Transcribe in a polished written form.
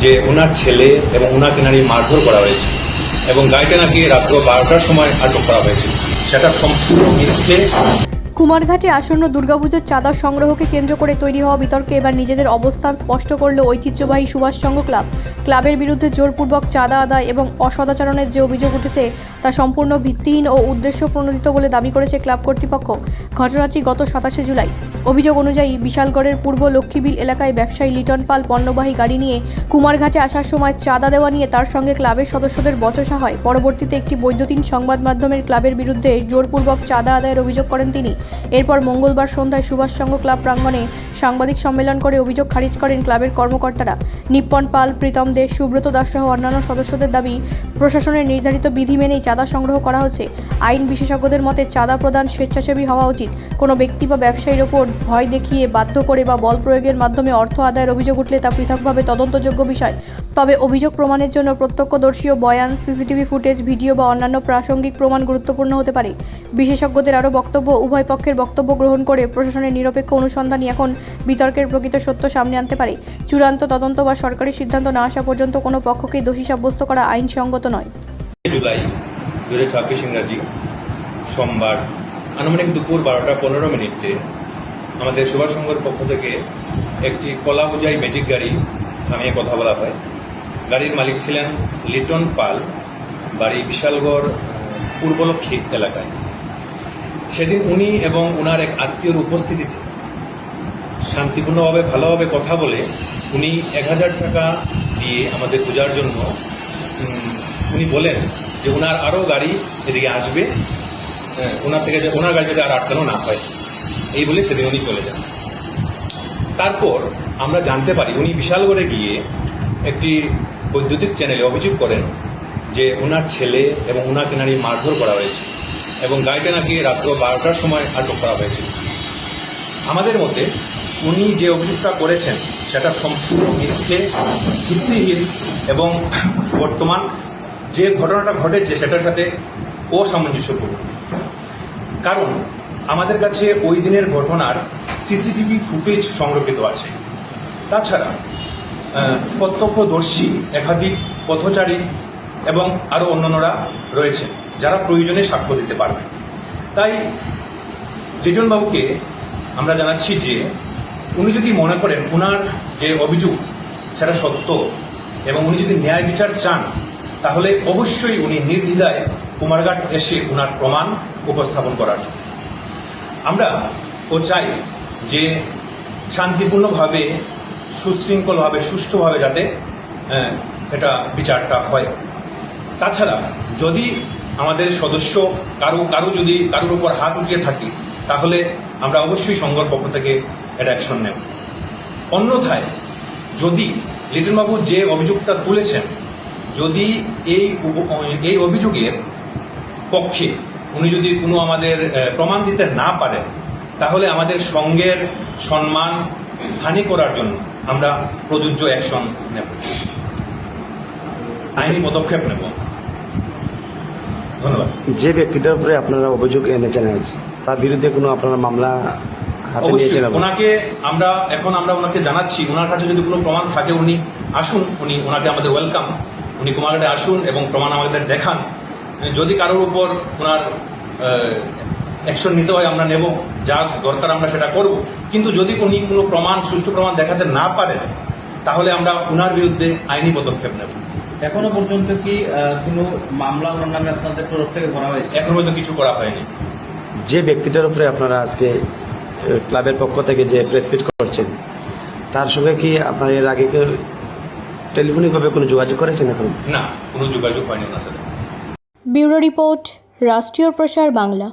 যে ওনার ছেলে এবং ওনাকে নাকি মারধর করা হয়েছে এবং গাড়িটা নাকি রাত্র 12টার সময় আটক করা হয়েছে, সেটা সম্পূর্ণ মিথ্যে। কুমারঘাটে আসন্ন দুর্গাপুজোর চাঁদা সংগ্রহকে কেন্দ্র করে তৈরি হওয়া বিতর্কে এবার নিজেদের অবস্থান স্পষ্ট করল ঐতিহ্যবাহী সুভাষ সংঘ ক্লাব। ক্লাবের বিরুদ্ধে জোরপূর্বক চাঁদা আদায় এবং অসদাচরণের যে অভিযোগ উঠেছে তা সম্পূর্ণ ভিত্তিহীন ও উদ্দেশ্য প্রণোদিত বলে দাবি করেছে ক্লাব কর্তৃপক্ষ। ঘটনাটি গত 27 জুলাই। অভিযোগ অনুযায়ী বিশালগড়ের পূর্ব লক্ষ্মীবিল এলাকায় ব্যবসায়ী লিটন পাল পণ্যবাহী গাড়ি নিয়ে কুমারঘাটে আসার সময় চাঁদা দেওয়া নিয়ে তার সঙ্গে ক্লাবের সদস্যদের বচসা হয়। পরবর্তীতে একটি বৈদ্যুতিন সংবাদ মাধ্যমের ক্লাবের বিরুদ্ধে জোরপূর্বক চাঁদা আদায়ের অভিযোগ করেন তিনি। এরপর মঙ্গলবার সন্ধ্যায় সুভাষ সংঘ ক্লাব প্রাঙ্গণে সাংবাদিক সম্মেলন করে অভিযোগ খারিজ করেন ক্লাবের কর্মকর্তারা। নিপ্পন পাল, প্রীতম দে, সুব্রত দাস সহ অন্যান্য সদস্যদের দাবি, প্রশাসনের নির্ধারিত বিধি মেনেই চাঁদা সংগ্রহ করা হচ্ছে। আইন বিশেষজ্ঞদের মতে চাঁদা প্রদান স্বেচ্ছাসেবী হওয়া উচিত। কোনো ব্যক্তি বা ব্যবসায়ীর ওপর ভয় দেখিয়ে, বাধ্য করে বা বল প্রয়োগের মাধ্যমে অর্থ আদায়ের অভিযোগ উঠলে তা পৃথকভাবে তদন্তযোগ্য বিষয়। তবে অভিযোগ প্রমাণের জন্য প্রত্যক্ষদর্শী বয়ান, সিসিটিভি ফুটেজ, ভিডিও বা অন্যান্য প্রাসঙ্গিক প্রমাণ গুরুত্বপূর্ণ হতে পারে। বিশেষজ্ঞদের আরও বক্তব্য, উভয় পক্ষের বক্তব্য গ্রহণ করে প্রশাসনের নিরপেক্ষ অনুসন্ধানই এখন বিতর্কের প্রকৃত সত্য সামনে আনতে পারে। চূড়ান্ত তদন্ত বা সরকারি সিদ্ধান্ত না আসা পর্যন্ত কোনো পক্ষকেই দোষী সাব্যস্ত করা আইনসঙ্গত নয়। জুলাই 2026 ইংরাজি সোমবার আনুমানিক দুপুর 12:15 আমাদের সুভাষ সংঘের পক্ষ থেকে একটি কলা বোঝাই ম্যাজিক গাড়ি থামিয়ে কথা বলা হয়। গাড়ির মালিক ছিলেন লিটন পাল, বাড়ি বিশালগড় পূর্বলক্ষ্মী এলাকায়। সেদিন উনি এবং ওনার এক আত্মীয়র উপস্থিতিতে শান্তিপূর্ণভাবে ভালোভাবে কথা বলে উনি 1000 টাকা দিয়ে আমাদের পূজার জন্য উনি বলেন যে ওনার আরও গাড়ি এদিকে আসবে, ওনার থেকে যে ওনার গাড়ি যাতে আর আটকানো না হয়, এই বলে সেদিন উনি চলে যান। তারপর আমরা জানতে পারি উনি বিশালগড়ে গিয়ে একটি বৈদ্যুতিক চ্যানেলে অভিযোগ করেন যে ওনার ছেলে এবং ওনাকে নাকি মারধর করা হয়েছে এবং গাড়িটা নাকি রাত্র 12টার সময় আটক করা হয়েছে। আমাদের মতে উনি যে অভিযোগটা করেছেন সেটা সম্পূর্ণ মিথ্যে, ভিত্তিহীন এবং বর্তমান যে ঘটনাটা ঘটেছে সেটার সাথে অসামঞ্জস্যপূর্ণ। কারণ আমাদের কাছে ওই দিনের ঘটনার সিসিটিভি ফুটেজ সংরক্ষিত আছে। তাছাড়া প্রত্যক্ষদর্শী একাধিক পথচারী এবং আরও অন্যান্যরা রয়েছে যারা প্রয়োজনে সাক্ষ্য দিতে পারবে। তাই লিটনবাবুকে আমরা জানাচ্ছি যে উনি যদি মনে করেন ওনার যে অভিযোগ সেটা সত্য এবং উনি যদি ন্যায় বিচার চান, তাহলে অবশ্যই উনি নির্দ্বিধায় কুমারঘাট এসে ওনার প্রমাণ উপস্থাপন করার। আমরা চাই যে শান্তিপূর্ণভাবে, সুশৃঙ্খলভাবে, সুষ্ঠুভাবে যাতে এটা বিচারটা হয়। তাছাড়া যদি আমাদের সদস্য কারোর উপর হাত উঠিয়ে থাকি, তাহলে আমরা অবশ্যই সংঘর পক্ষ থেকে এটা অ্যাকশন নেব। অন্যথায় যদি লিটনবাবু যে অভিযোগটা তুলেছেন, যদি এই অভিযোগের পক্ষে উনি যদি কোনো আমাদের প্রমাণ দিতে না পারেন, তাহলে আমাদের সংঘের সম্মান হানি করার জন্য আমরা প্রযোজ্য অ্যাকশন নেব, আইনি পদক্ষেপ নেব। ধন্যবাদ। যে ব্যক্তিটার উপরে আপনারা অভিযোগ এনেছেন তার বিরুদ্ধে কোনো আপনারা মামলা হাতে নিয়েছেন? ওনাকে আমরা ওনাকে জানাচ্ছি, ওনার কাছে যদি কোনো প্রমাণ থাকে উনি আসুন, ওনাকে আমাদের ওয়েলকাম, উনি কুমারঘাটে আসুন এবং প্রমাণ আমাদের দেখান। যদি কারোর উপর ওনার অ্যাকশন নিতে হয় আমরা নেব, যা দরকার আমরা সেটা করব। কিন্তু যদি উনি কোনো সুষ্ঠু প্রমাণ দেখাতে না পারেন, তাহলে আমরা ওনার বিরুদ্ধে আইনি পদক্ষেপ নেব। এখনো পর্যন্ত কি কোনো মামলা ওনার নামে আপনাদের তরফ থেকে করা হয়েছে? এখনো পর্যন্ত কিছু করা হয়নি। যে ব্যক্তিটার উপরে আপনারা আজকে ক্লাবের পক্ষ থেকে যে প্রেস মিট করছেন, তার সঙ্গে কি আপনার এর আগে কেউ টেলিফোনিকভাবে কোনো যোগাযোগ করেছেন? এখন না, কোনো যোগাযোগ হয়নি ওনার সাথে। ব্যুরো রিপোর্ট, রাষ্ট্রীয় প্রসার বাংলা।